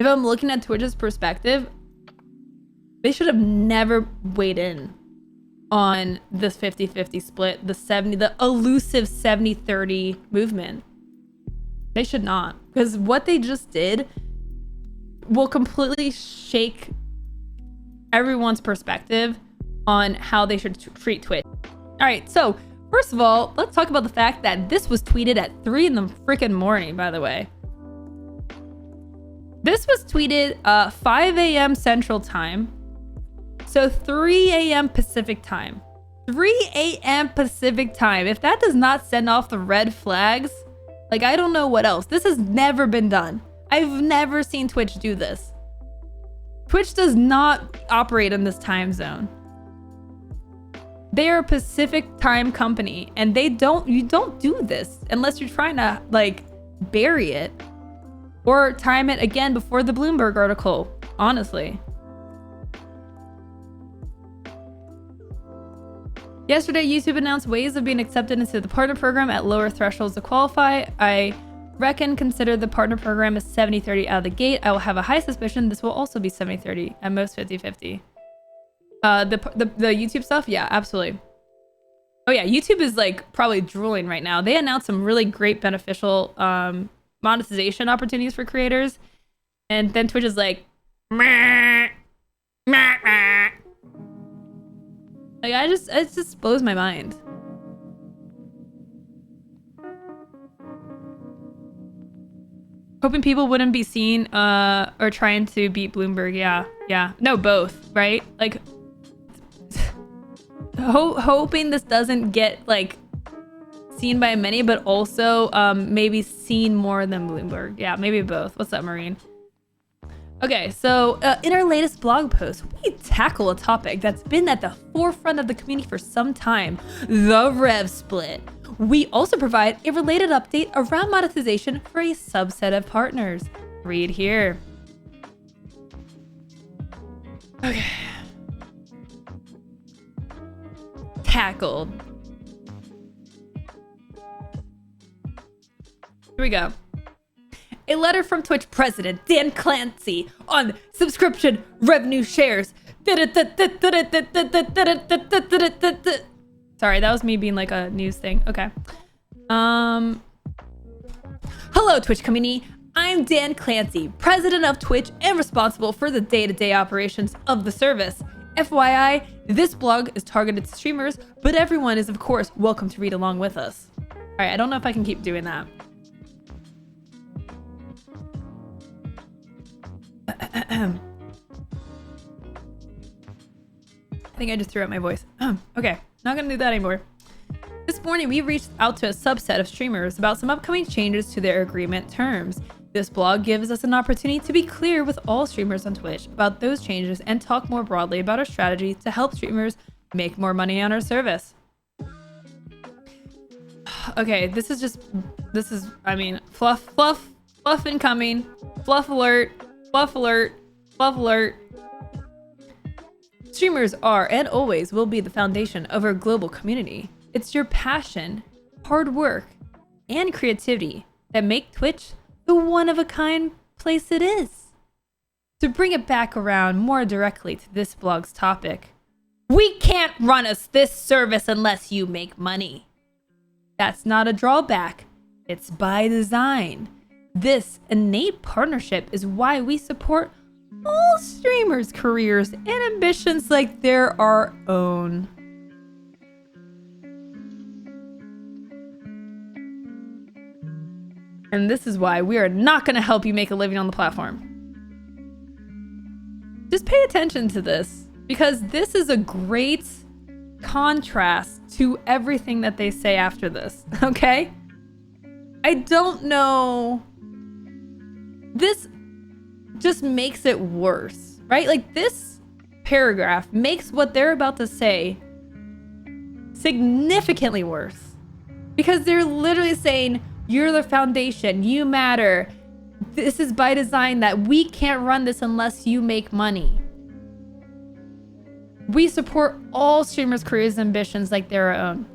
If I'm looking at Twitch's perspective, they should have never weighed in on this 50-50 split, the elusive 70-30 movement. They should not, because what they just did will completely shake everyone's perspective on how they should treat Twitch. All right, so first of all, let's talk about the fact that this was tweeted at 3 in the freaking morning, by the way. This was tweeted 5 a.m. Central Time, so 3 a.m. Pacific Time. 3 a.m. Pacific Time. If that does not send off the red flags, like, I don't know what else. This has never been done. I've never seen Twitch do this. Twitch does not operate in this time zone. They are a Pacific time company, and you don't do this unless you're trying to, like, bury it or time it again before the Bloomberg article, honestly. Yesterday, YouTube announced ways of being accepted into the partner program at lower thresholds to qualify. I consider the partner program as 70-30 out of the gate. I will have a high suspicion this will also be 70-30, at most 50-50. The YouTube stuff, yeah, absolutely. Oh yeah, YouTube is like probably drooling right now. They announced some really great beneficial monetization opportunities for creators, and then Twitch is like, meh, meh, meh. Like, it just blows my mind. Hoping people wouldn't be seen or trying to beat Bloomberg. Yeah. No, both, right? Like, hoping this doesn't get, like, seen by many, but also maybe seen more than Bloomberg. Yeah, maybe both. What's up, Marine? Okay, so in our latest blog post, we tackle a topic that's been at the forefront of the community for some time, the rev split. We also provide a related update around monetization for a subset of partners. Read here. Okay. Tackled. Here we go. A letter from Twitch President Dan Clancy on subscription revenue shares. Sorry, that was me being like a news thing. Okay. Hello, Twitch community. I'm Dan Clancy, president of Twitch and responsible for the day-to-day operations of the service. FYI, this blog is targeted to streamers, but everyone is, of course, welcome to read along with us. All right, I don't know if I can keep doing that. I think I just threw out my voice. Okay, not gonna do that anymore. This morning, we reached out to a subset of streamers about some upcoming changes to their agreement terms. This blog gives us an opportunity to be clear with all streamers on Twitch about those changes and talk more broadly about our strategy to help streamers make more money on our service. Okay, I mean, fluff incoming, fluff alert. Fluff alert. Fluff alert. Streamers are and always will be the foundation of our global community. It's your passion, hard work, and creativity that make Twitch the one-of-a-kind place it is. To bring it back around more directly to this blog's topic, we can't run this service unless you make money. That's not a drawback. It's by design. This innate partnership is why we support all streamers' careers and ambitions like they're our own. And this is why we are not going to help you make a living on the platform. Just pay attention to this, because this is a great contrast to everything that they say after this, okay? I don't know. This just makes it worse, right? Like, this paragraph makes what they're about to say significantly worse, because they're literally saying, you're the foundation, you matter. This is by design that we can't run this unless you make money. We support all streamers' careers and ambitions like their own.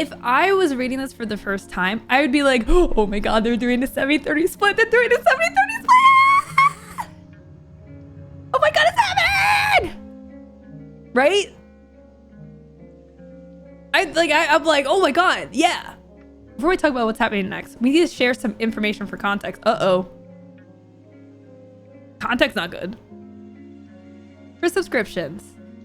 if I was reading this for the first time, I would be like, oh my God, they're doing a 70-30 split. They're doing a 70-30 split. Oh my God, it's happening. Right? I'm like, oh my God, yeah. Before we talk about what's happening next, we need to share some information for context. Context not good. For subscriptions,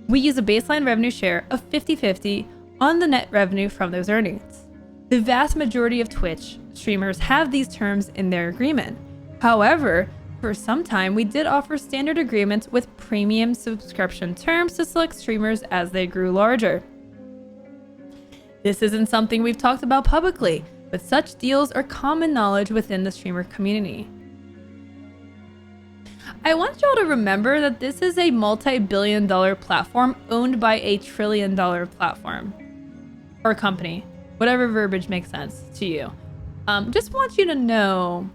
we use a baseline revenue share of 50-50 on the net revenue from those earnings. The vast majority of Twitch streamers have these terms in their agreement. However, for some time, we did offer standard agreements with premium subscription terms to select streamers as they grew larger. This isn't something we've talked about publicly, but such deals are common knowledge within the streamer community. I want y'all to remember that this is a multi-billion-dollar platform owned by a trillion-dollar platform or company, whatever verbiage makes sense to you. Just want you to know,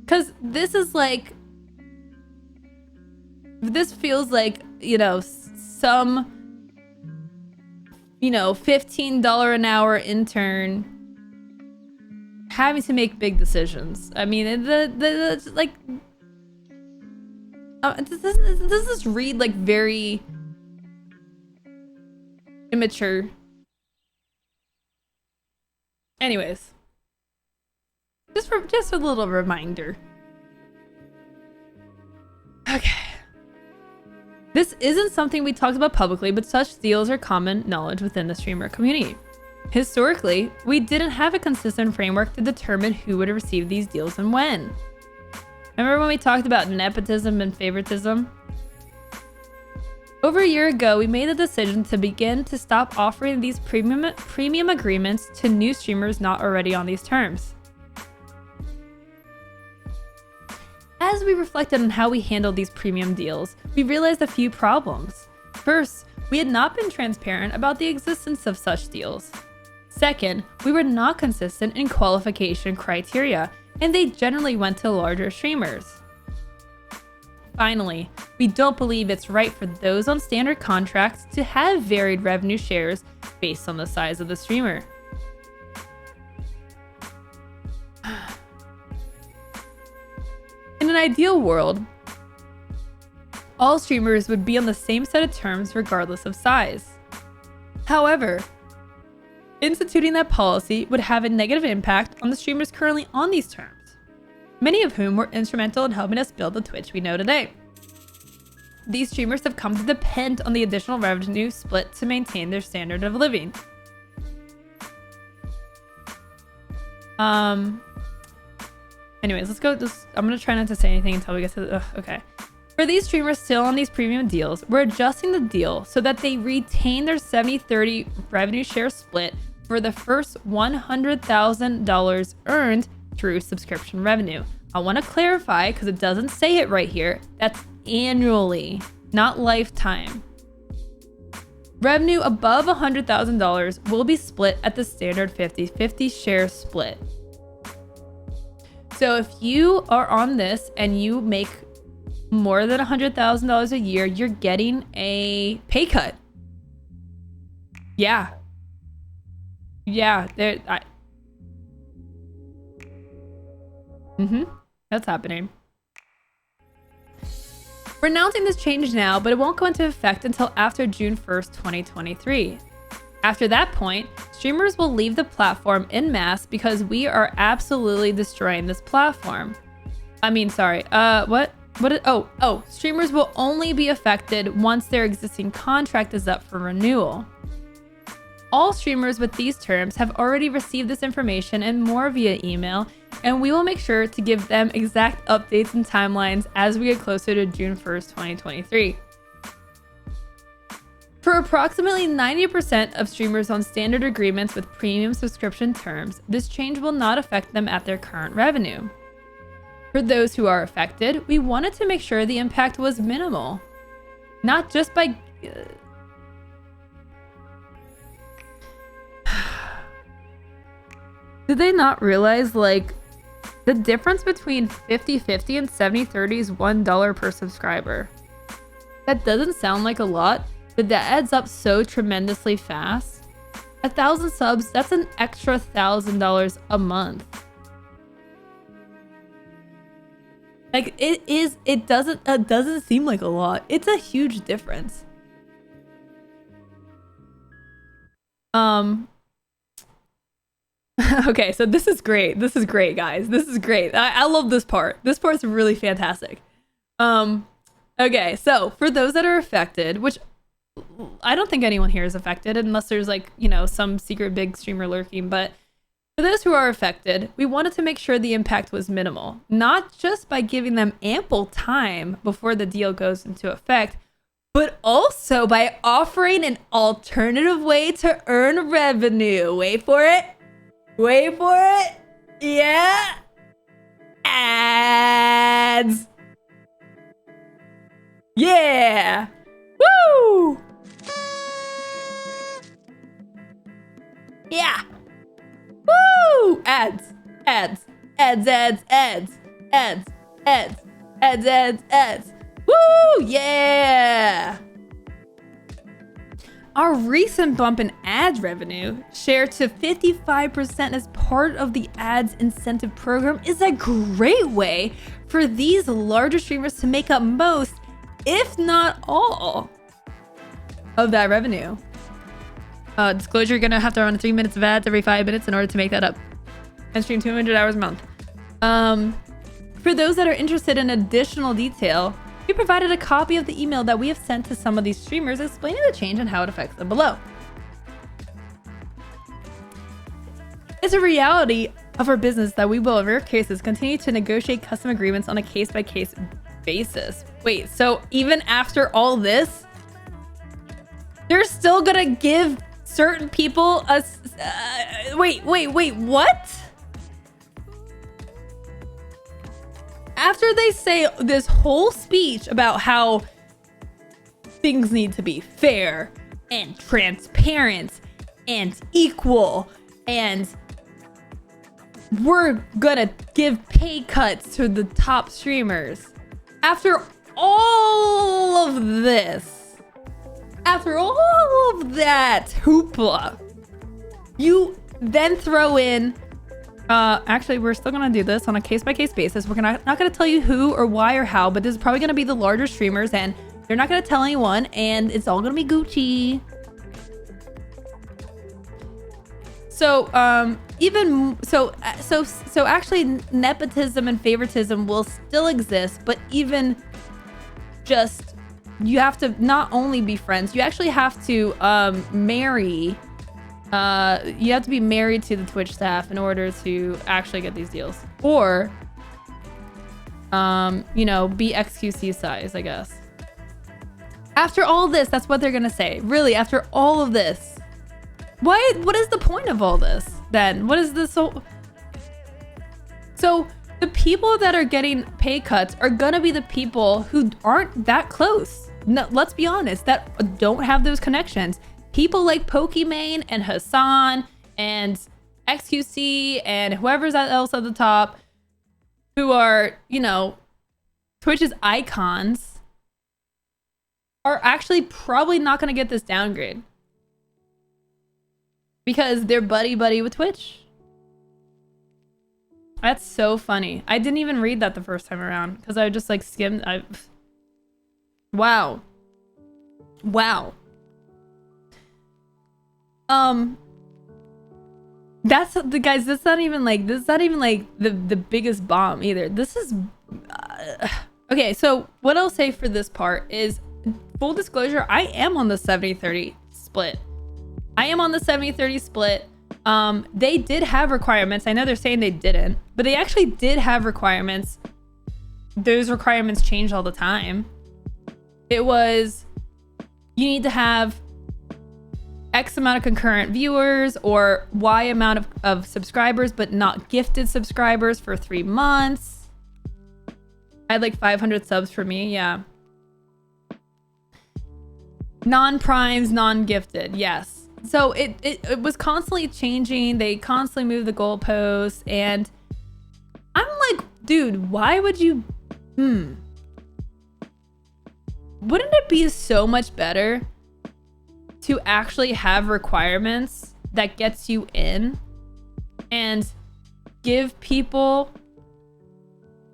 because this feels like, some, $15 an hour intern having to make big decisions. I mean, does this read like very immature? Anyways, just a little reminder. Okay. This isn't something we talked about publicly, but such deals are common knowledge within the streamer community. Historically, we didn't have a consistent framework to determine who would receive these deals and when. Remember when we talked about nepotism and favoritism? Over a year ago, we made the decision to begin to stop offering these premium agreements to new streamers not already on these terms. As we reflected on how we handled these premium deals, we realized a few problems. First, we had not been transparent about the existence of such deals. Second, we were not consistent in qualification criteria, and they generally went to larger streamers. Finally, we don't believe it's right for those on standard contracts to have varied revenue shares based on the size of the streamer. In an ideal world, all streamers would be on the same set of terms regardless of size. However, instituting that policy would have a negative impact on the streamers currently on these terms, many of whom were instrumental in helping us build the Twitch we know today. These streamers have come to depend on the additional revenue split to maintain their standard of living. Anyways, let's go. I'm gonna try not to say anything until we get to okay. For these streamers still on these premium deals, we're adjusting the deal so that they retain their 70-30 revenue share split for the first $100,000 earned through subscription revenue. I want to clarify because it doesn't say it right here. That's annually, not lifetime. Revenue above $100,000 will be split at the standard 50-50 share split. So if you are on this and you make more than $100,000 a year, you're getting a pay cut. Yeah. That's happening. We're announcing this change now, but it won't go into effect until after June 1st, 2023. After that point, streamers will leave the platform en masse because we are absolutely destroying this platform. Streamers will only be affected once their existing contract is up for renewal. All streamers with these terms have already received this information and more via email, and we will make sure to give them exact updates and timelines as we get closer to June 1st, 2023. For approximately 90% of streamers on standard agreements with premium subscription terms, this change will not affect them at their current revenue. For those who are affected, we wanted to make sure the impact was minimal. Not just by... Did they not realize, like, the difference between 50-50 and 70-30 is $1 per subscriber? That doesn't sound like a lot, but that adds up so tremendously fast. 1,000 subs, that's an extra $1,000 a month. Like it doesn't seem like a lot. It's a huge difference. Okay, so this is great. This is great, guys. This is great. I love this part. This part's really fantastic. Okay, so for those that are affected, which I don't think anyone here is affected unless there's like, you know, some secret big streamer lurking, but for those who are affected, we wanted to make sure the impact was minimal, not just by giving them ample time before the deal goes into effect, but also by offering an alternative way to earn revenue. Wait for it. Wait for it. Yeah. Ads. Yeah. Woo. Yeah. Woo! Ads, ads, ads, ads, ads, ads, ads, ads, ads, ads. Woo! Yeah! Our recent bump in ads revenue, shared to 55% as part of the ads incentive program, is a great way for these larger streamers to make up most, if not all, of that revenue. Disclosure, you're gonna have to run 3 minutes of ads every 5 minutes in order to make that up. And stream 200 hours a month. For those that are interested in additional detail, we provided a copy of the email that we have sent to some of these streamers explaining the change and how it affects them below. It's a reality of our business that we will, in rare cases, continue to negotiate custom agreements on a case-by-case basis. Wait, so even after all this, they're still gonna give certain people a wait, what? After they say this whole speech about how things need to be fair and transparent and equal, and we're gonna give pay cuts to the top streamers, after all of this, after all of that hoopla, you then throw in, actually, we're still gonna do this on a case-by-case basis. We're not gonna tell you who or why or how, but this is probably gonna be the larger streamers, and they're not gonna tell anyone, and it's all gonna be Gucci. So, so actually, nepotism and favoritism will still exist, but even just, you have to not only be friends, you actually have to marry. You have to be married to the Twitch staff in order to actually get these deals, or you know, be XQC size, I guess. After all this, that's what they're gonna say. Really, after all of this, what is the point of all this then? What is this? So the people that are getting pay cuts are gonna be the people who aren't that close. No, let's be honest, that don't have those connections. People like Pokimane and Hassan and XQC and whoever's else at the top, who are, you know, Twitch's icons, are actually probably not going to get this downgrade because they're buddy with Twitch. That's so funny. I didn't even read that the first time around because I just like skimmed. Wow. That's the guys, that's not even like the biggest bomb either. This is okay, so what I'll say for this part is, full disclosure, I am on the 70-30 split. They did have requirements. I know they're saying they didn't, but they actually did have requirements. Those requirements change all the time. It was, you need to have X amount of concurrent viewers or Y amount of subscribers, but not gifted subscribers for 3 months. I had like 500 subs for me, yeah. Non-primes, non-gifted, yes. So it was constantly changing. They constantly moved the goalposts, and I'm like, dude, why would you? Wouldn't it be so much better to actually have requirements that gets you in and give people.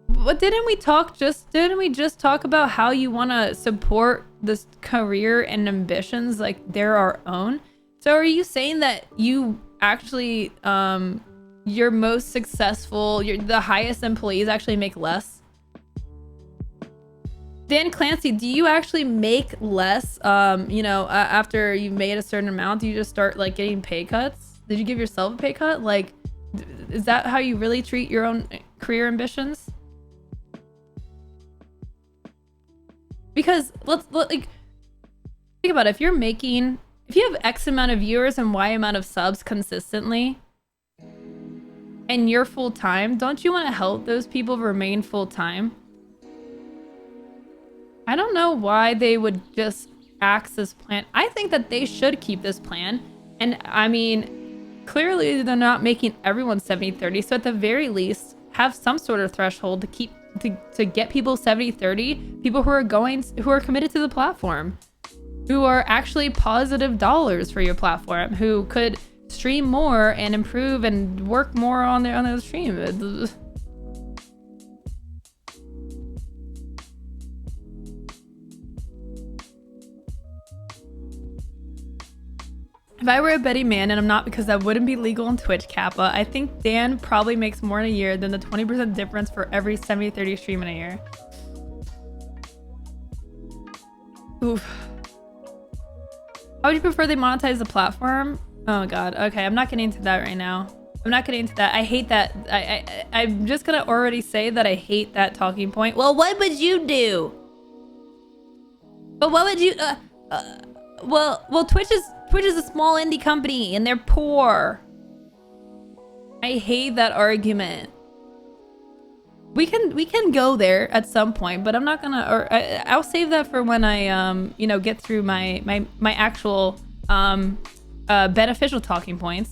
What didn't we just talk about how you want to support this career and ambitions like they're our own? So are you saying that you actually your most successful, the highest employees actually make less? Dan Clancy, do you actually make less after you've made a certain amount? Do you just start like getting pay cuts? Did you give yourself a pay cut? Like, is that how you really treat your own career ambitions? Because let's think about it. If you have X amount of viewers and Y amount of subs consistently, and you're full time, don't you want to help those people remain full time? I don't know why they would just axe this plan. I think that they should keep this plan. And I mean, clearly they're not making everyone 70-30. So at the very least, have some sort of threshold to keep to get people 70-30, people who are committed to the platform, who are actually positive dollars for your platform, who could stream more and improve and work more on their stream. If I were a betting man, and I'm not because that wouldn't be legal on Twitch, Kappa, I think Dan probably makes more in a year than the 20% difference for every 70-30 stream in a year. Oof. How would you prefer they monetize the platform? Oh god, okay, I'm not getting into that right now. I'm not getting into that. I hate that. I'm just gonna already say that I hate that talking point. Well, what would you do? But what would you, well, Twitch is a small indie company and they're poor. I hate that argument. We can go there at some point, but I'm not gonna, or I'll save that for when I get through my actual beneficial talking points,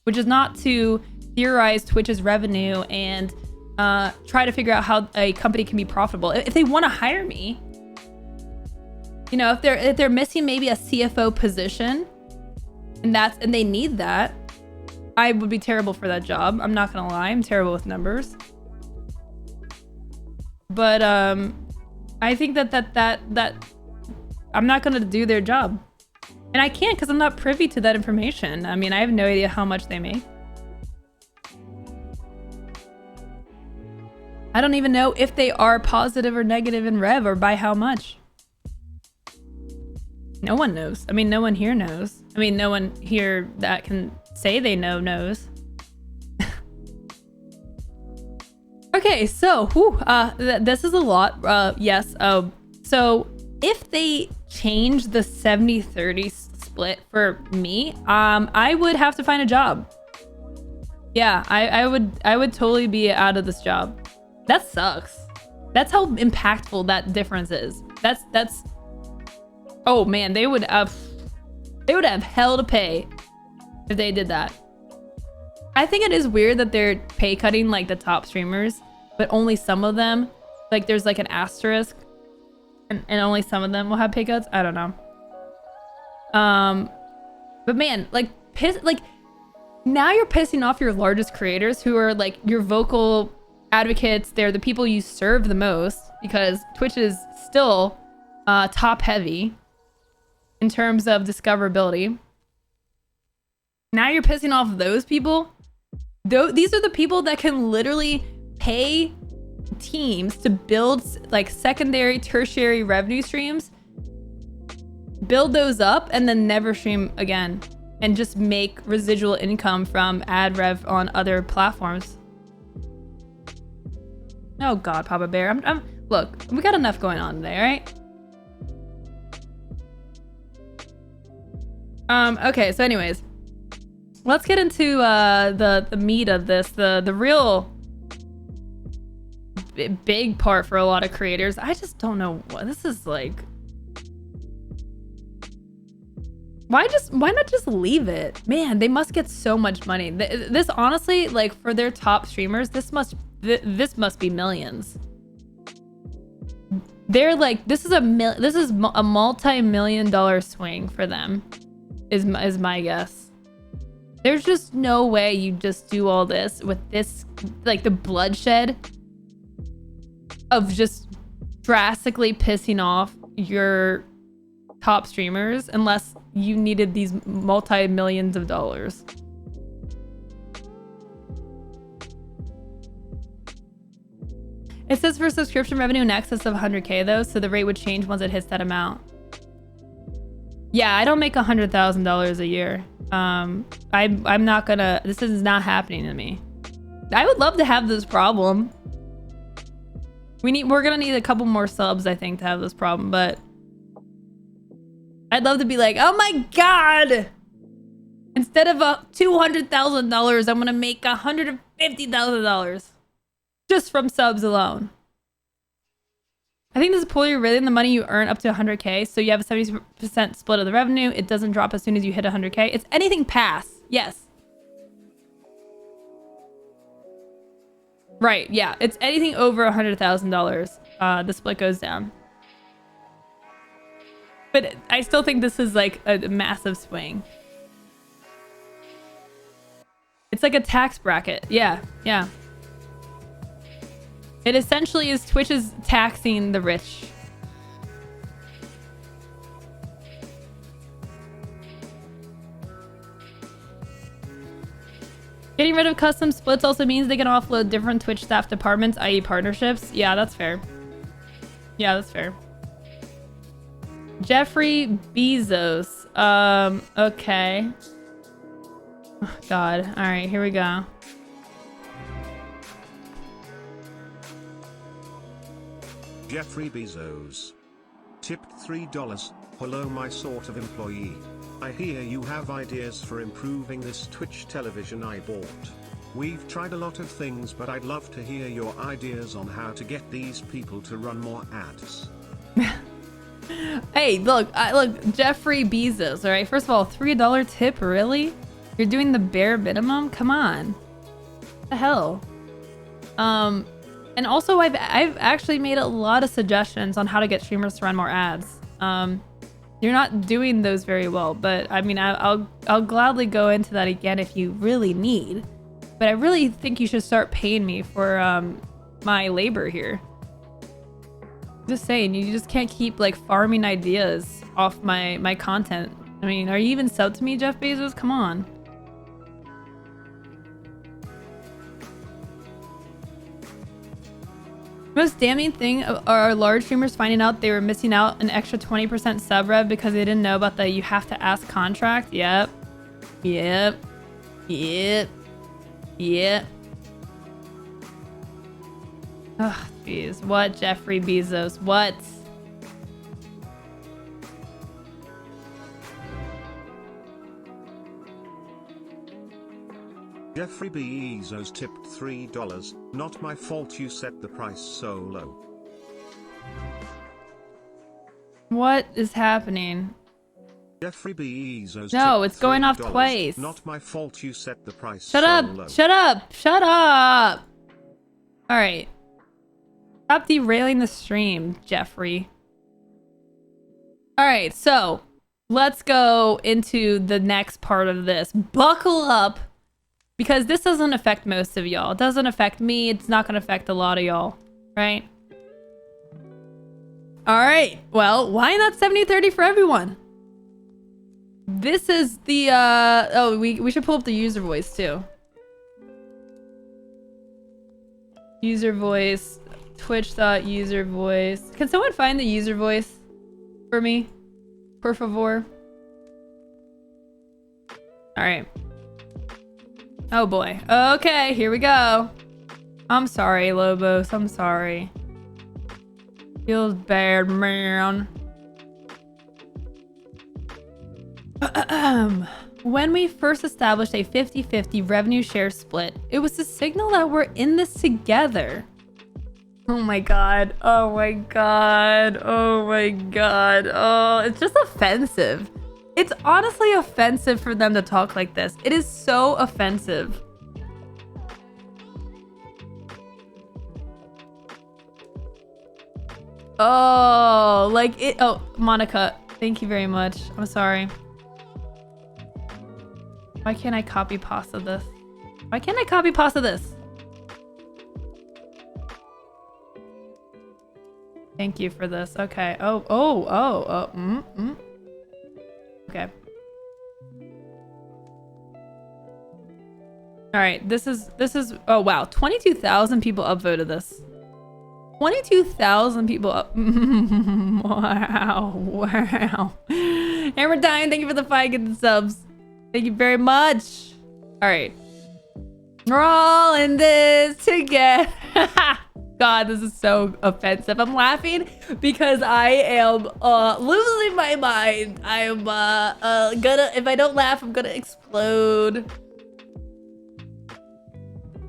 which is not to theorize Twitch's revenue and try to figure out how a company can be profitable. If they want to hire me, if they're missing maybe a CFO position, and they need that, I would be terrible for that job. I'm not gonna lie, I'm terrible with numbers. But I think that I'm not gonna do their job, and I can't because I'm not privy to that information. I mean, I have no idea how much they make. I don't even know if they are positive or negative in rev or by how much. No one knows. I mean, no one here knows. I mean, no one here that can say they knows. Okay, so this is a lot. Yes. So if they change the 70-30 split for me, I would have to find a job. Yeah, I would totally be out of this job. That sucks. That's how impactful that difference is. That's. Oh man, they would have hell to pay if they did that. I think it is weird that they're pay cutting like the top streamers, but only some of them. Like there's like an asterisk, and only some of them will have pay cuts. I don't know. But man, now you're pissing off your largest creators who are like your vocal advocates. They're the people you serve the most because Twitch is still top heavy in terms of discoverability. Now you're pissing off those people. These are the people that can literally pay teams to build like secondary, tertiary revenue streams, build those up, and then never stream again, and just make residual income from ad rev on other platforms. Oh God, Papa Bear. Look, we got enough going on today, right? Okay, so anyways, let's get into the meat of this, the real big part for a lot of creators. I just don't know what this is like. Why not just leave it? Man, they must get so much money. This honestly, like for their top streamers, this must be millions. They're like, this is a multi-million-dollar swing for them. Is my guess. There's just no way you just do all this with this, like the bloodshed of just drastically pissing off your top streamers unless you needed these multi-millions of dollars. It says for subscription revenue in excess of 100K though, so the rate would change once it hits that amount. Yeah, I don't make $100,000 a year. I'm not gonna, this is not happening to me. I would love to have this problem. We're gonna need a couple more subs, I think, to have this problem, but I'd love to be like, oh my God! Instead of $200,000, I'm gonna make $150,000 just from subs alone. I think this is purely related the money you earn up to 100K. So you have a 70% split of the revenue. It doesn't drop as soon as you hit 100K. It's anything past. Yes. Right. Yeah. It's anything over $100,000. The split goes down. But I still think this is like a massive swing. It's like a tax bracket. Yeah. Yeah. It essentially is Twitch is taxing the rich. Getting rid of custom splits also means they can offload different Twitch staff departments, i.e. partnerships. Yeah, that's fair. Yeah, that's fair. Jeffrey Bezos. Okay. Oh, God. All right, here we go. Jeffrey Bezos. Tipped $3. Hello, my sort of employee. I hear you have ideas for improving this Twitch television I bought. We've tried a lot of things, but I'd love to hear your ideas on how to get these people to run more ads. Hey, look, Jeffrey Bezos, all right? First of all, $3 tip, really? You're doing the bare minimum? Come on. What the hell? And also, I've actually made a lot of suggestions on how to get streamers to run more ads. You're not doing those very well, but I mean, I'll gladly go into that again if you really need. But I really think you should start paying me for my labor here. Just saying, you just can't keep like farming ideas off my content. I mean, are you even subbed to me, Jeff Bezos? Come on. Most damning thing are large streamers finding out they were missing out an extra 20% sub rev because they didn't know about the you have to ask contract. Yep. Yep. Yep. Yep. Oh, jeez. What, Jeffrey Bezos? What? Jeffrey Bezos tipped $3. Not my fault you set the price so low. What is happening? Jeffrey Bezos. No, it's going off twice. Not my fault you set the price Shut so up! low. Shut up! Shut up! Alright. Stop derailing the stream, Jeffrey. Alright, so let's go into the next part of this. Buckle up! Because this doesn't affect most of y'all. It doesn't affect me. It's not going to affect a lot of y'all. Right? Alright. Well, why not 70-30 for everyone? This is the, oh, we should pull up the user voice, too. User voice. Twitch.user voice. Can someone find the user voice for me? Por favor. Alright. Oh boy. Okay, here we go. I'm sorry, Lobos. I'm sorry. Feels bad, man. When we first established a 50-50 revenue share split, it was to signal that we're in this together. Oh my god. Oh my god. Oh my god. Oh, it's just offensive. It's honestly offensive for them to talk like this. It is so offensive. Oh, like it. Oh, Monica, thank you very much. I'm sorry. Why can't I copy pasta this? Why can't I copy pasta this? Thank you for this. Okay. Okay. All right. This is. Oh wow. 22,000 people upvoted this. 22,000 people up. Wow. Hammer Dying, thank you for the 5 gifted subs. Thank you very much. All right. We're all in this together. God, this is so offensive. I'm laughing because I am losing my mind. I am gonna, if I don't laugh, I'm gonna explode.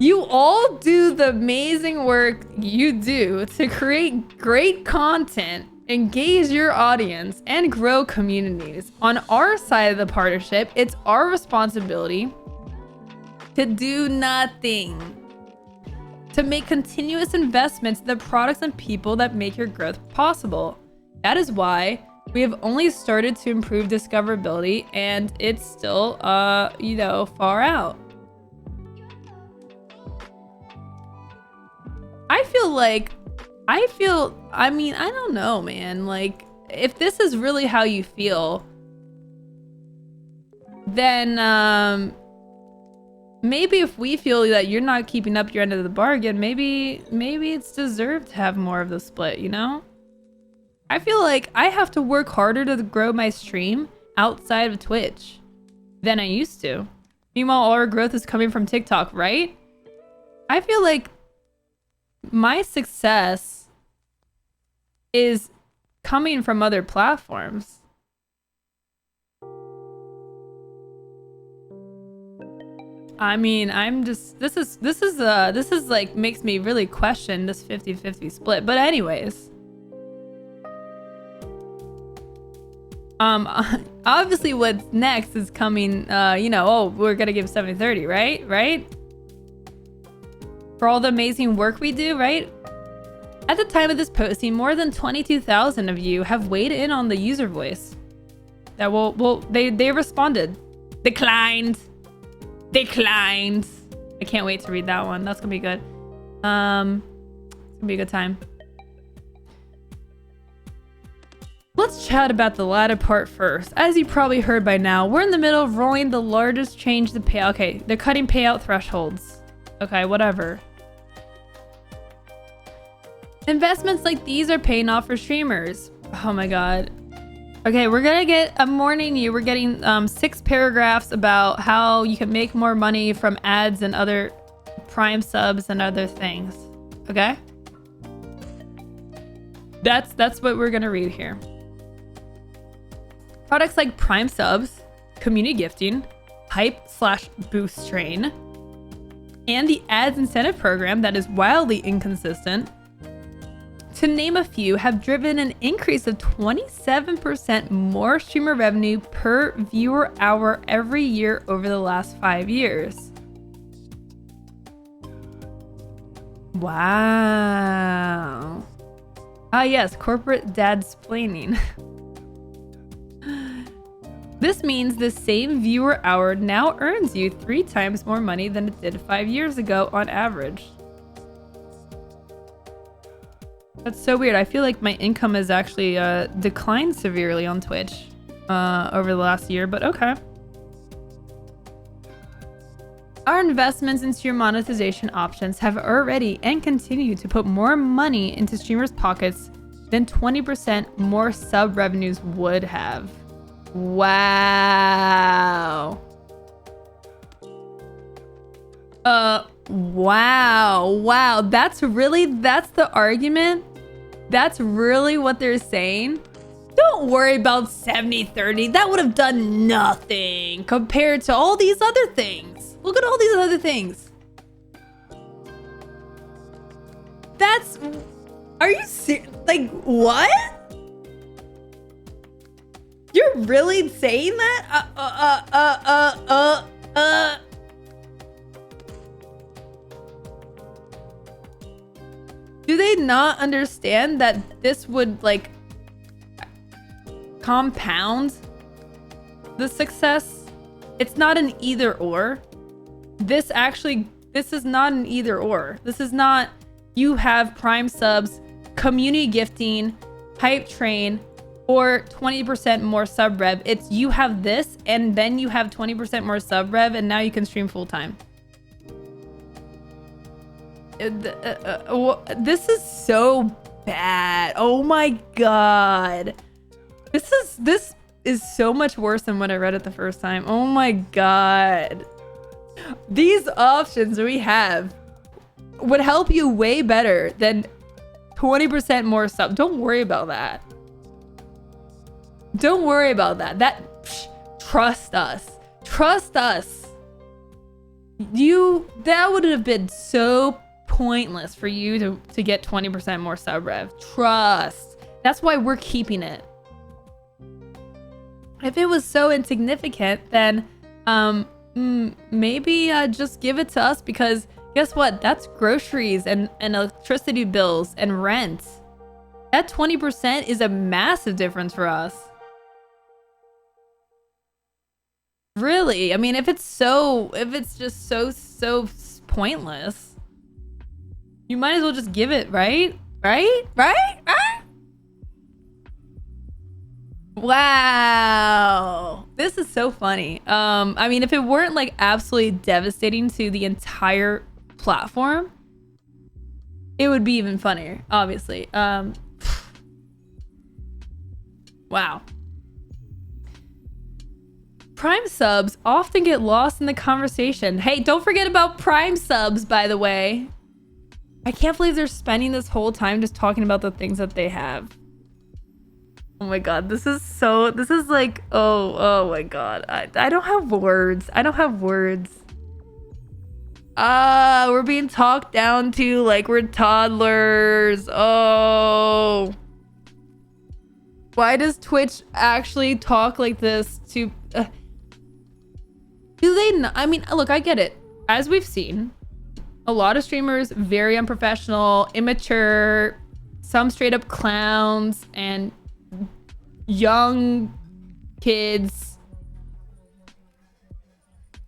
You all do the amazing work you do to create great content, engage your audience, and grow communities. On our side of the partnership, it's our responsibility to do nothing, to make continuous investments in the products and people that make your growth possible. That is why we have only started to improve discoverability, and it's still, you know, far out. I mean, I don't know, man. Like, if this is really how you feel, then, maybe if we feel that you're not keeping up your end of the bargain, maybe it's deserved to have more of the split, you know? I feel like I have to work harder to grow my stream outside of Twitch than I used to. Meanwhile, all our growth is coming from TikTok, right? I feel like my success is coming from other platforms. I mean, I'm just, this is like makes me really question this 50-50 split. But anyways, obviously what's next is coming, you know, oh, we're gonna give 70-30, right? For all the amazing work we do, right? At the time of this posting, more than 22,000 of you have weighed in on the user voice. That they responded. Declined. I can't wait to read that one. That's gonna be good. It's gonna be a good time. Let's chat about the latter part first. As you probably heard by now, we're in the middle of rolling the largest change to payout. Okay, they're cutting payout thresholds. Okay, whatever. Investments like these are paying off for streamers. Oh my god. Okay, we're gonna get a morning you. We're getting 6 paragraphs about how you can make more money from ads and other Prime subs and other things. Okay? That's what we're gonna read here. Products like Prime subs, community gifting, hype/boost train, and the ads incentive program that is wildly inconsistent, to name a few, have driven an increase of 27% more streamer revenue per viewer hour every year over the last 5 years. Wow. Ah yes, corporate dadsplaining. This means the same viewer hour now earns you 3 times more money than it did 5 years ago on average. That's so weird. I feel like my income has actually declined severely on Twitch over the last year, but okay. Our investments in streamer monetization options have already and continue to put more money into streamers' pockets than 20% more sub revenues would have. Wow. Wow. That's the argument? That's really what they're saying? Don't worry about 70-30. That would have done nothing compared to all these other things. Look at all these other things. Are you serious? Like, what? You're really saying that? Do they not understand that this would, like, compound the success it's not an either or. This is not an either or. This is not you have Prime subs, community gifting, hype train, or 20% more sub rev. It's you have this and then you have 20% more sub rev and now you can stream full time. This is so bad. Oh my god. This is so much worse than what I read it the first time. Oh my god. These options we have would help you way better than 20% more sub. Don't worry about that. Don't worry about that. Trust us. Trust us. That would have been so pointless for you to get 20% more sub rev. Trust. That's why we're keeping it. If it was so insignificant, then maybe just give it to us, because guess what? That's groceries and electricity bills and rent. That 20% is a massive difference for us. Really? I mean, if it's just so pointless, you might as well just give it, right? Right? Wow. This is so funny. I mean, if it weren't like absolutely devastating to the entire platform, it would be even funnier, obviously. Wow. Prime subs often get lost in the conversation. Hey, don't forget about Prime subs, by the way. I can't believe they're spending this whole time just talking about the things that they have. Oh my god, this is like, oh my god. I don't have words. We're being talked down to like we're toddlers. Oh. Why does Twitch actually talk like this to... do they not? I mean, look, I get it. As we've seen, a lot of streamers, very unprofessional, immature, some straight up clowns, and young kids.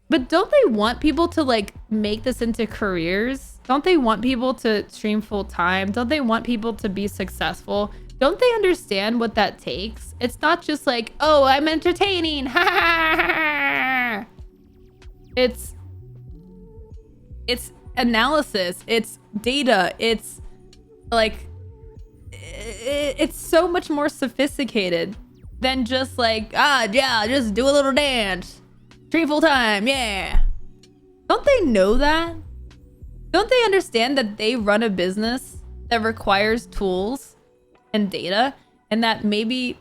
But don't they want people to like make this into careers? Don't they want people to stream full time? Don't they want people to be successful? Don't they understand what that takes? It's not just like, oh, I'm entertaining. Ha ha ha. It's analysis. It's data. It's like, it's so much more sophisticated than just like, yeah, just do a little dance. Stream full time, yeah. Don't they know that? Don't they understand that they run a business that requires tools and data, and that maybe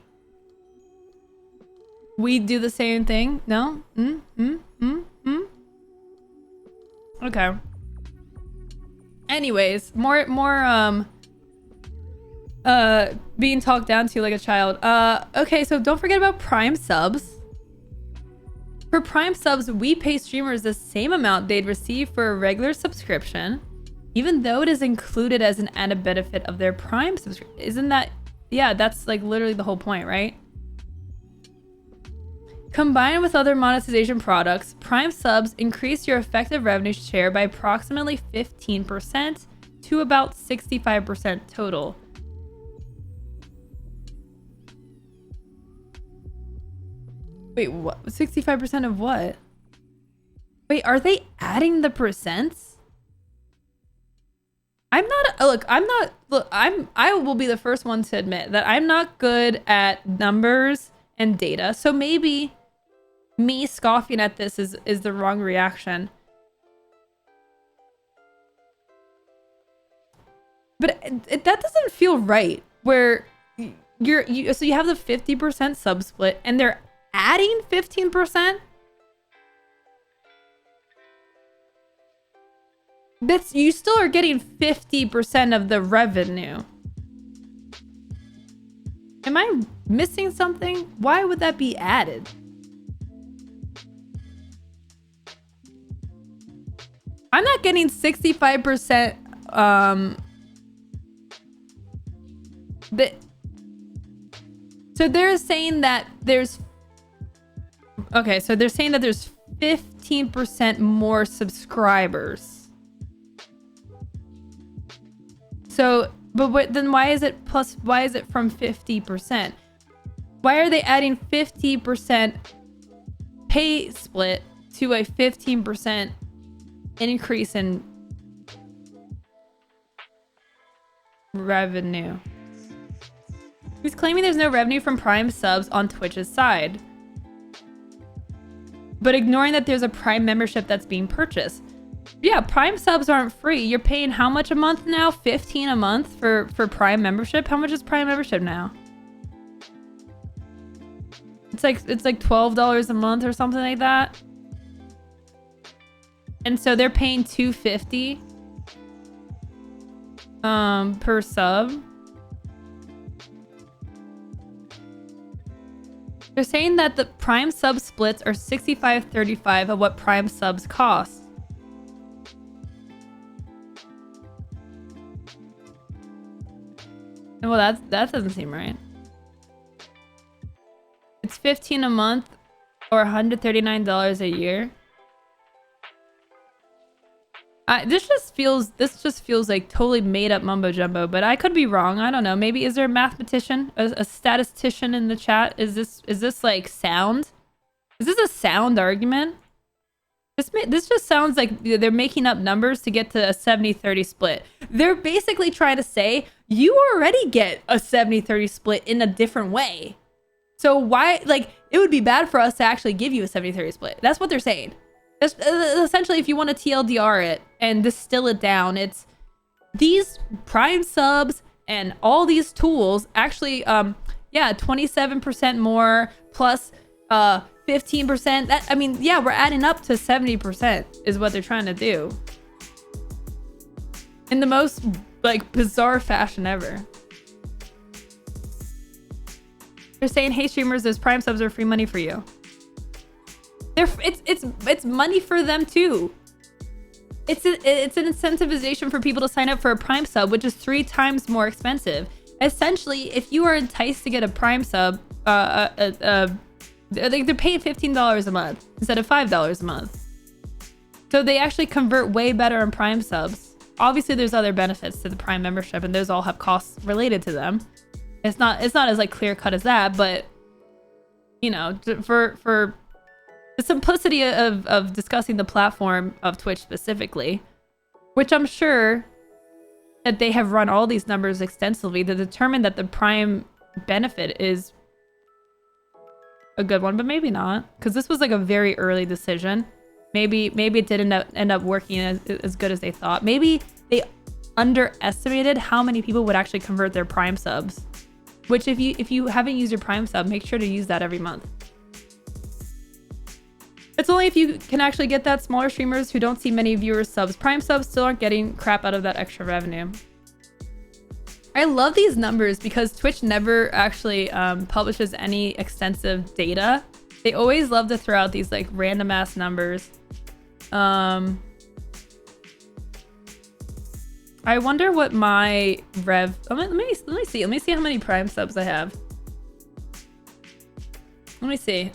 we do the same thing? No? Okay. Anyways, more being talked down to like a child. Okay, so don't forget about Prime subs. For Prime subs, we pay streamers the same amount they'd receive for a regular subscription, even though it is included as an added benefit of their Prime subscription. Isn't that... yeah, that's like literally the whole point, right? Combined with other monetization products, Prime subs increase your effective revenue share by approximately 15% to about 65% total. Wait, what? 65% of what? Wait, are they adding the percents? I will be the first one to admit that I'm not good at numbers and data. So maybe me scoffing at this is the wrong reaction. But that doesn't feel right. Where so you have the 50% sub split and they're adding 15%? You still are getting 50% of the revenue. Am I missing something? Why would that be added? I'm not getting 65%. So they're saying that there's... okay, so they're saying that there's 15% more subscribers. So, but then why is it plus? Why is it from 50%? Why are they adding 50% pay split to a 15% increase in revenue? He's claiming there's no revenue from Prime subs on Twitch's side, but ignoring that there's a Prime membership that's being purchased. Yeah, Prime subs aren't free. You're paying how much a month now? $15 a month for Prime membership? How much is Prime membership now? It's like $12 a month or something like that. And so they're paying $2.50 per sub. They're saying that the Prime sub splits are 65-35 of what Prime subs cost. Well, that doesn't seem right. It's $15 a month or $139 a year. This just feels like totally made up mumbo jumbo, but I could be wrong. I don't know. Maybe is there a mathematician, a statistician in the chat? Is this like sound? Is this a sound argument? This just sounds like they're making up numbers to get to a 70-30 split. They're basically trying to say you already get a 70-30 split in a different way. So why, like, it would be bad for us to actually give you a 70-30 split. That's what they're saying. That's essentially, if you want to TLDR it and distill it down, it's these Prime subs and all these tools actually, yeah, 27% more plus 15%. That, I mean, yeah, we're adding up to 70% is what they're trying to do. In the most, like, bizarre fashion ever. They're saying, hey streamers, those Prime subs are free money for you. It's money for them too. It's an incentivization for people to sign up for a Prime sub, which is 3 times more expensive. Essentially, if you are enticed to get a Prime sub, they're paying $15 a month instead of $5 a month. So they actually convert way better on Prime subs. Obviously, there's other benefits to the Prime membership, and those all have costs related to them. It's not as like clear cut as that, but you know, for the simplicity of discussing the platform of Twitch specifically, which I'm sure that they have run all these numbers extensively to determine that the Prime benefit is a good one, but maybe not, because this was like a very early decision. Maybe it didn't end up working as good as they thought. Maybe they underestimated how many people would actually convert their Prime subs. Which if you haven't used your Prime sub, make sure to use that every month. It's only if you can actually get that smaller streamers who don't see many viewers subs. Prime subs still aren't getting crap out of that extra revenue. I love these numbers because Twitch never actually publishes any extensive data. They always love to throw out these like random ass numbers. I wonder what my rev. Let me see. Let me see how many Prime subs I have. Let me see.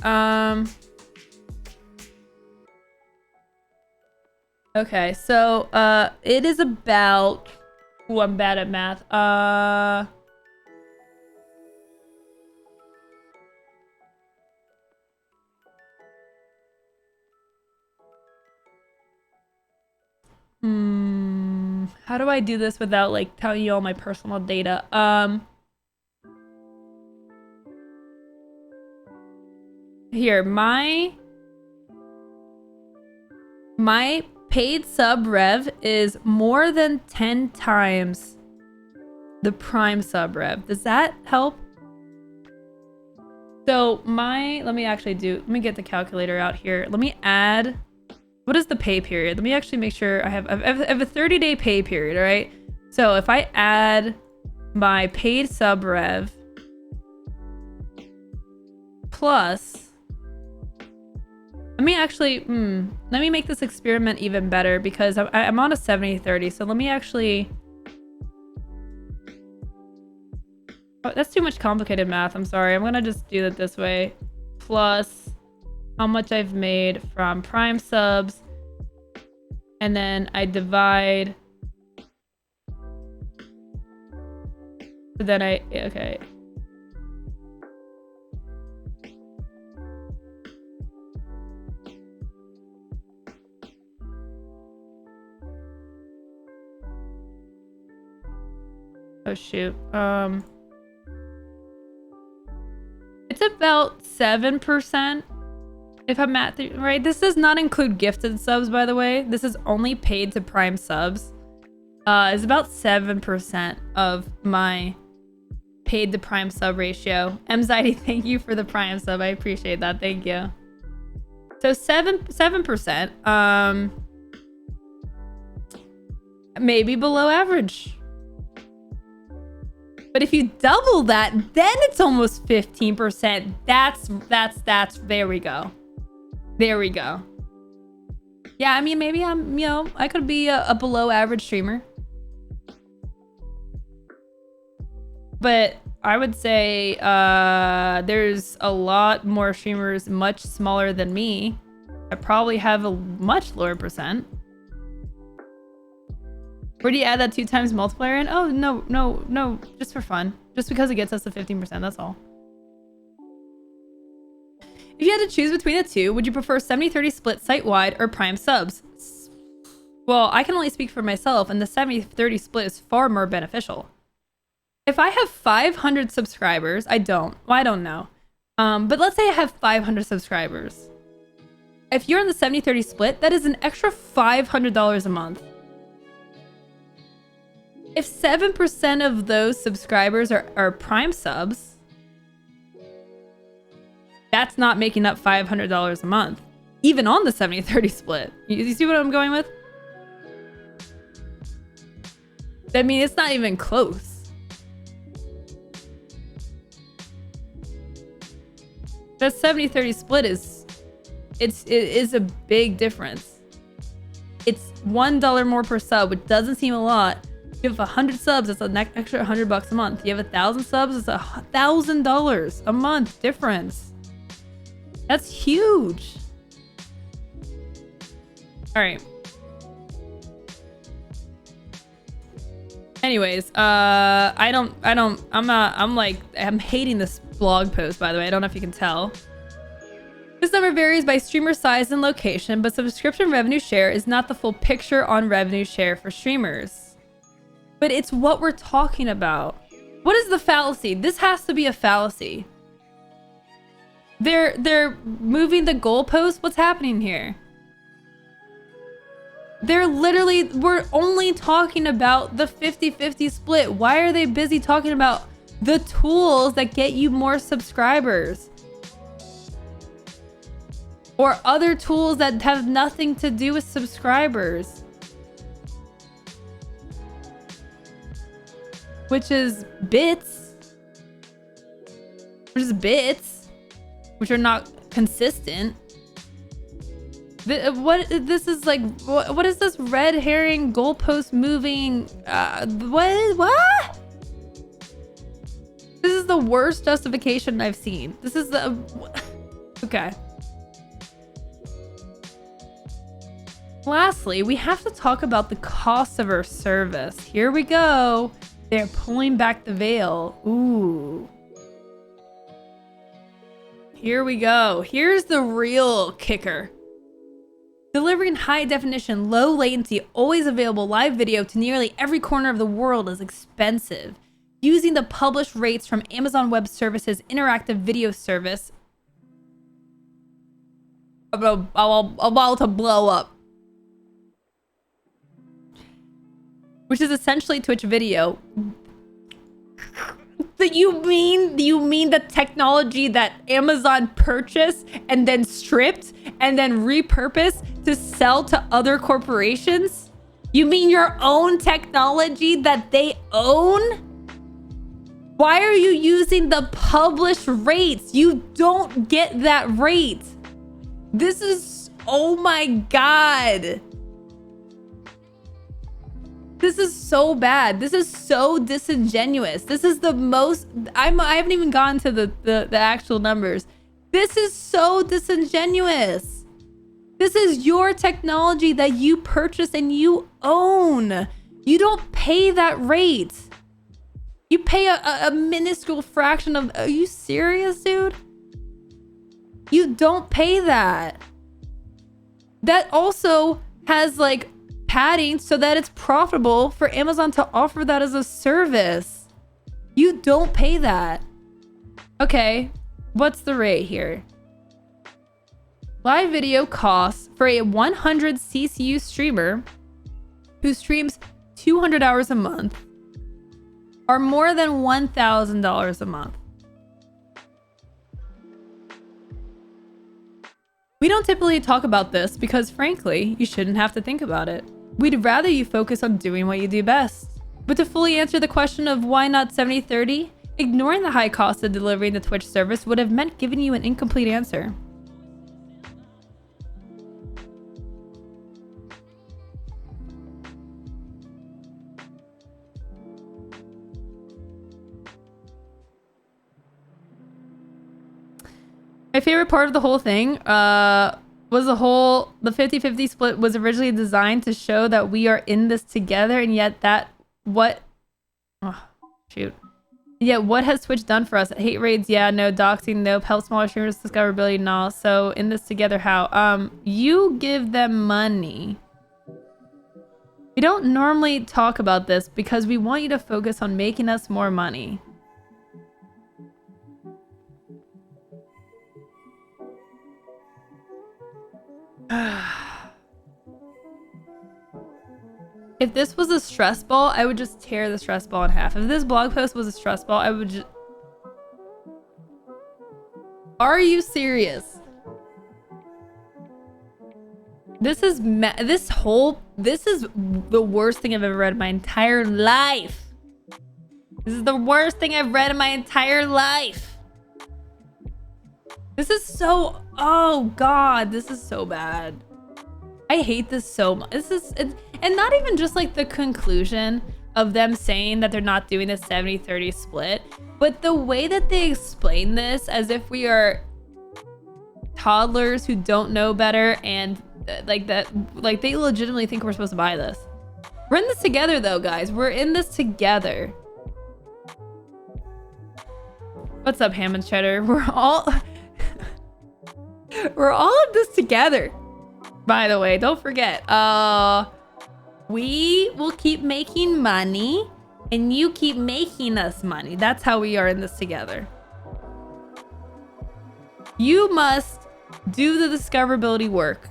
Okay, so it is about. Ooh, I'm bad at math. How do I do this without like telling you all my personal data? Here, my paid sub rev is more than 10 times the Prime sub rev. Does that help? So let me get the calculator out here. Let me add, what is the pay period? Let me actually make sure I have a 30-day pay period, all right? So if I add my paid sub rev plus, let me actually, let me make this experiment even better because I'm on a 70-30. So let me actually, oh, that's too much complicated math. I'm sorry. I'm gonna just do it this way. Plus, how much I've made from Prime subs, and then I divide. So then okay. Oh shoot. It's about 7%. If I'm at the right, this does not include gifted subs, by the way. This is only paid to Prime subs. It's about 7% of my paid to Prime sub ratio. Anxiety, thank you for the Prime sub. I appreciate that. Thank you. So 7%. Maybe below average. But if you double that, then it's almost 15%. That's there we go. There we go. Yeah, I mean, maybe I'm, I could be a below average streamer. But I would say there's a lot more streamers much smaller than me that probably have a much lower percent. Where do you add that 2 times multiplier in? Oh, no. Just for fun. Just because it gets us to 15%, that's all. If you had to choose between the two, would you prefer 70-30 split site-wide or Prime subs? Well, I can only speak for myself, and the 70-30 split is far more beneficial. If I have 500 subscribers, I don't know. But let's say I have 500 subscribers. If you're in the 70-30 split, that is an extra $500 a month. If 7% of those subscribers are Prime subs, that's not making up $500 a month, even on the 70-30 split. You see what I'm going with? I mean, it's not even close. That 70-30 split it is a big difference. It's $1 more per sub, which doesn't seem a lot. You have 100 subs, it's an extra $100 a month. You have 1,000 subs, it's $1,000 a month difference. That's huge. All right. Anyways, I'm hating this blog post, by the way. I don't know if you can tell. This number varies by streamer size and location, but subscription revenue share is not the full picture on revenue share for streamers. But it's what we're talking about. What is the fallacy? This has to be a fallacy. They're moving the goalpost. What's happening here? We're only talking about the 50-50 split. Why are they busy talking about the tools that get you more subscribers? Or other tools that have nothing to do with subscribers? Which is bits. Which are not consistent. This is like, what is this red herring goalpost moving? What? This is the worst justification I've seen. This is the, okay. Lastly, we have to talk about the cost of our service. Here we go. They're pulling back the veil. Ooh. Here we go. Here's the real kicker. Delivering high definition, low latency, always available live video to nearly every corner of the world is expensive. Using the published rates from Amazon Web Services interactive video service about to blow up. Which is essentially Twitch video. You mean the technology that Amazon purchased and then stripped and then repurposed to sell to other corporations? You mean your own technology that they own? Why are you using the published rates? You don't get that rate. This is, oh my God. This is so bad. This is so disingenuous. This is the most, I haven't even gotten to the actual numbers. This is so disingenuous. This is your technology that you purchase and you own. You don't pay that rate. You pay a minuscule fraction of... Are you serious, dude? You don't pay that. That also has like padding so that it's profitable for Amazon to offer that as a service. You don't pay that. Okay, what's the rate here? Live video costs for a 100 CCU streamer who streams 200 hours a month are more than $1,000 a month. We don't typically talk about this because, frankly, you shouldn't have to think about it. We'd rather you focus on doing what you do best. But to fully answer the question of why not 70-30, ignoring the high cost of delivering the Twitch service would have meant giving you an incomplete answer. My favorite part of the whole thing was the 50-50 split was originally designed to show that we are in this together, and yet Yet what has Twitch done for us? Hate raids, yeah, no. Doxing, nope. Help smaller streamers, discoverability, no. So in this together, how? You give them money. We don't normally talk about this because we want you to focus on making us more money. If this was a stress ball, I would just tear the stress ball in half. If this blog post was a stress ball, I would just... Are you serious? This is this is the worst thing I've ever read in my entire life. This is the worst thing I've read in my entire life. This is so... Oh God, this is so bad. I hate this so much. And not even just like the conclusion of them saying that they're not doing the 70-30 split, but the way that they explain this as if we are toddlers who don't know better, and like they legitimately think we're supposed to buy this. We're in this together though, guys. We're in this together. What's up, ham and cheddar? We're all in this together. By the way, don't forget, we will keep making money and you keep making us money. That's how we are in this together. You must do the discoverability work.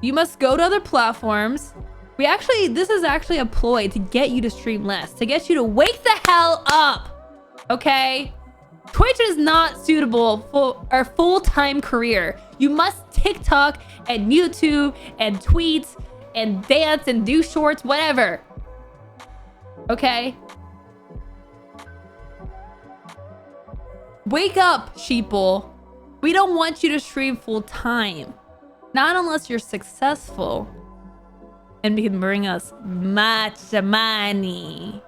You must go to other platforms. This is actually a ploy to get you to stream less, to get you to wake the hell up. Okay? Twitch is not suitable for our full-time career. You must TikTok and YouTube and tweets and dance and do shorts, whatever. Okay? Wake up, sheeple. We don't want you to stream full-time. Not unless you're successful and can bring us much money.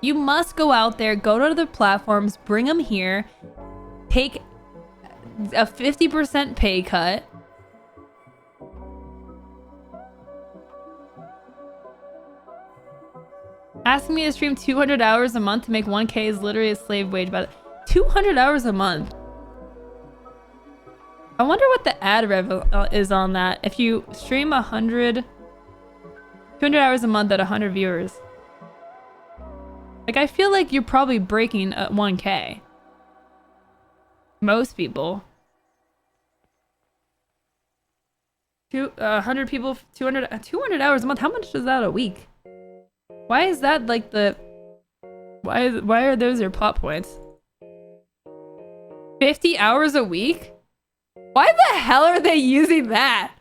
You must go out there, go to other platforms, bring them here, take a 50% pay cut. Asking me to stream 200 hours a month to make 1K is literally a slave wage. But 200 hours a month. I wonder what the ad rev is on that. If you stream 200 hours a month at 100 viewers. Like, I feel like you're probably breaking 1K. Most people. 100 people, 200 hours a month. How much is that a week? Why is that like the... Why are those your plot points? 50 hours a week? Why the hell are they using that?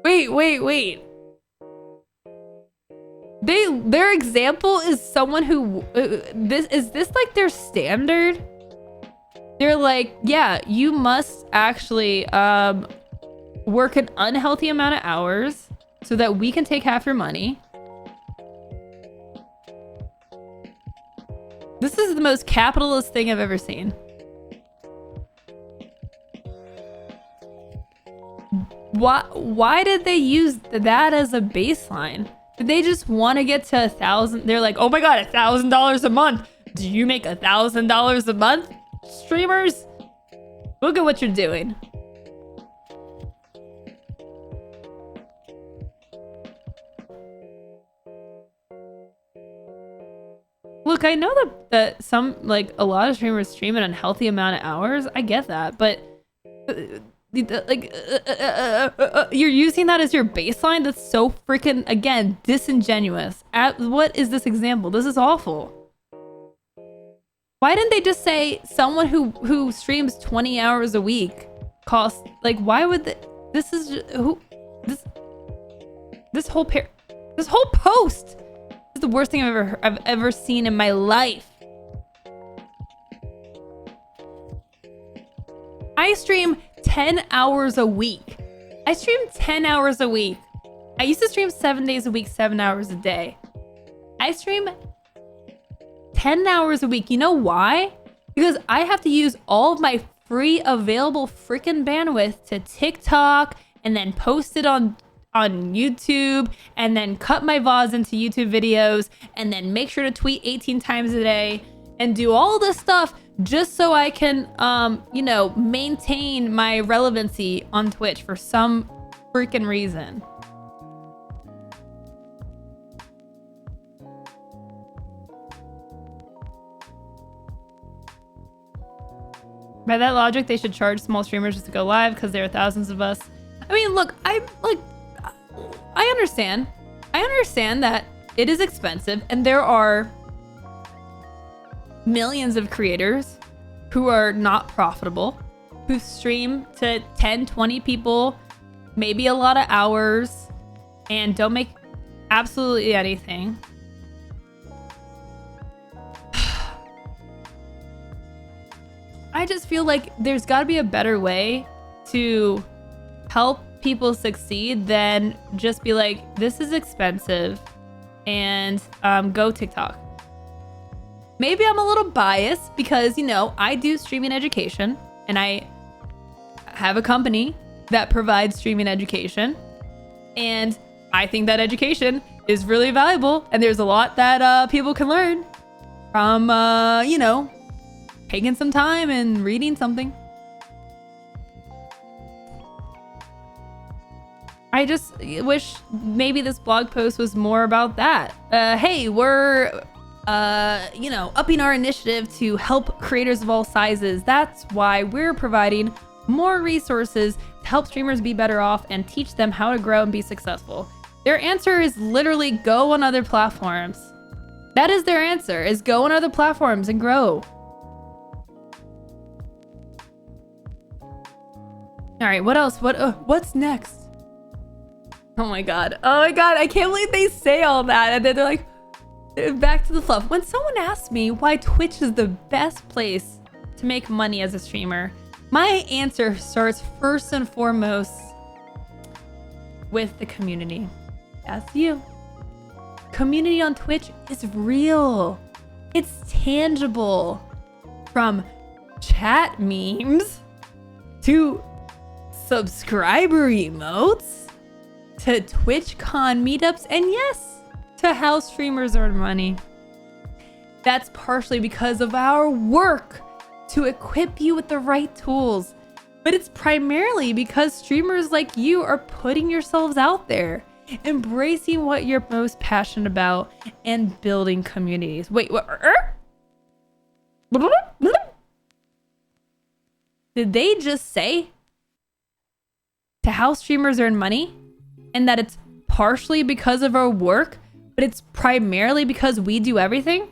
Wait. Their example is someone who is this like their standard? They're like, yeah, you must actually work an unhealthy amount of hours so that we can take half your money. This is most capitalist thing I've ever seen. Why did they use that as a baseline? Did they just want to get to 1,000? They're like, oh my god, $1,000 a month. Do you make $1,000 a month, streamers? Look at what you're doing. Look, I know that some, like, a lot of streamers stream an unhealthy amount of hours. I get that, but you're using that as your baseline? That's so freaking, again, disingenuous. What is this example? This is awful. Why didn't they just say someone who streams 20 hours a week costs, like, why would they, this is just, this whole post is the worst thing I've ever seen in my life. I stream 10 hours a week. I stream 10 hours a week. I used to stream 7 days a week, 7 hours a day. I stream 10 hours a week. You know why? Because I have to use all of my free available freaking bandwidth to TikTok and then post it on YouTube and then cut my VODs into YouTube videos and then make sure to tweet 18 times a day and do all this stuff just so I can, you know, maintain my relevancy on Twitch for some freaking reason. By that logic, they should charge small streamers just to go live because there are thousands of us. I mean, look, I understand. I understand that it is expensive and there are millions of creators who are not profitable, who stream to 10, 20 people, maybe a lot of hours, and don't make absolutely anything. I just feel like there's got to be a better way to help people succeed than just be like, this is expensive and go TikTok. Maybe I'm a little biased because, you know, I do streaming education and I have a company that provides streaming education. And I think that education is really valuable. And there's a lot that people can learn from, you know, taking some time and reading something. I just wish maybe this blog post was more about that. Hey, we're, you know, upping our initiative to help creators of all sizes. That's why we're providing more resources to help streamers be better off and teach them how to grow and be successful. Their answer is literally go on other platforms. That is their answer, is go on other platforms and grow. All right, what else? What's next? Oh my god, I can't believe they say all that and then they're like, back to the fluff. When someone asks me why Twitch is the best place to make money as a streamer, my answer starts first and foremost with the community. That's you. Community on Twitch is real. It's tangible. From chat memes to subscriber emotes to TwitchCon meetups, and yes, to how streamers earn money. That's partially because of our work to equip you with the right tools, but it's primarily because streamers like you are putting yourselves out there, embracing what you're most passionate about, and building communities. Wait, what? Did they just say to how streamers earn money and that it's partially because of our work, but it's primarily because we do everything?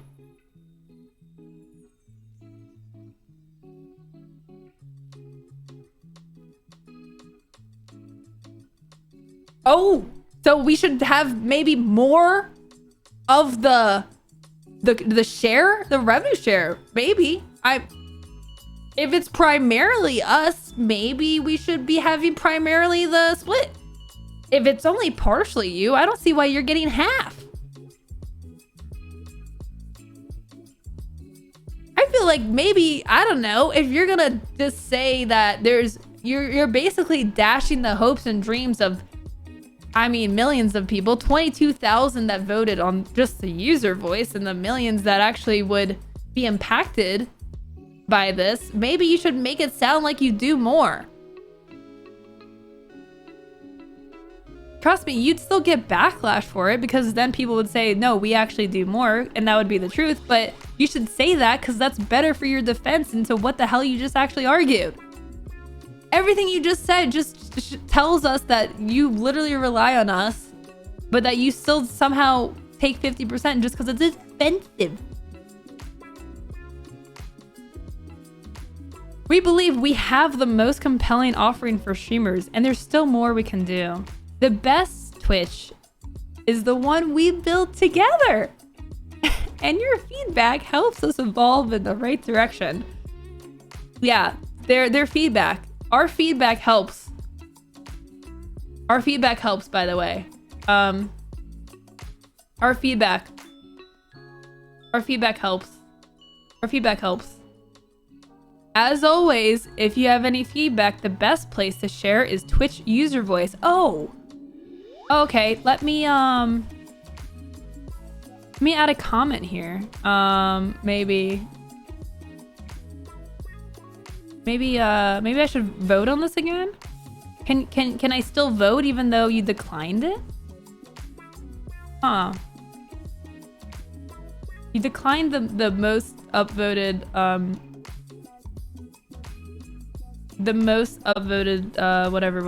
Oh, so we should have maybe more of the share, the revenue share. Maybe. If it's primarily us, maybe we should be having primarily the split. If it's only partially you, I don't see why you're getting half. feel like maybe, I don't know, if you're gonna just say that you're basically dashing the hopes and dreams of, I mean, millions of people, 22,000 that voted on just the user voice, and the millions that actually would be impacted by this. Maybe you should make it sound like you do more. Trust me, you'd still get backlash for it, because then people would say, no, we actually do more, and that would be the truth. But you should say that because that's better for your defense into what the hell you just actually argued. Everything you just said just tells us that you literally rely on us, but that you still somehow take 50% just because it's expensive. We believe we have the most compelling offering for streamers, and there's still more we can do. The best Twitch is the one we built together. And your feedback helps us evolve in the right direction. Yeah, their feedback. Our feedback helps. Our feedback helps, by the way. Our feedback helps. Our feedback helps. As always, if you have any feedback, the best place to share is Twitch user voice. Oh, okay. Let me add a comment here. Maybe I should vote on this again. Can I still vote even though you declined it? Huh. You declined the most upvoted whatever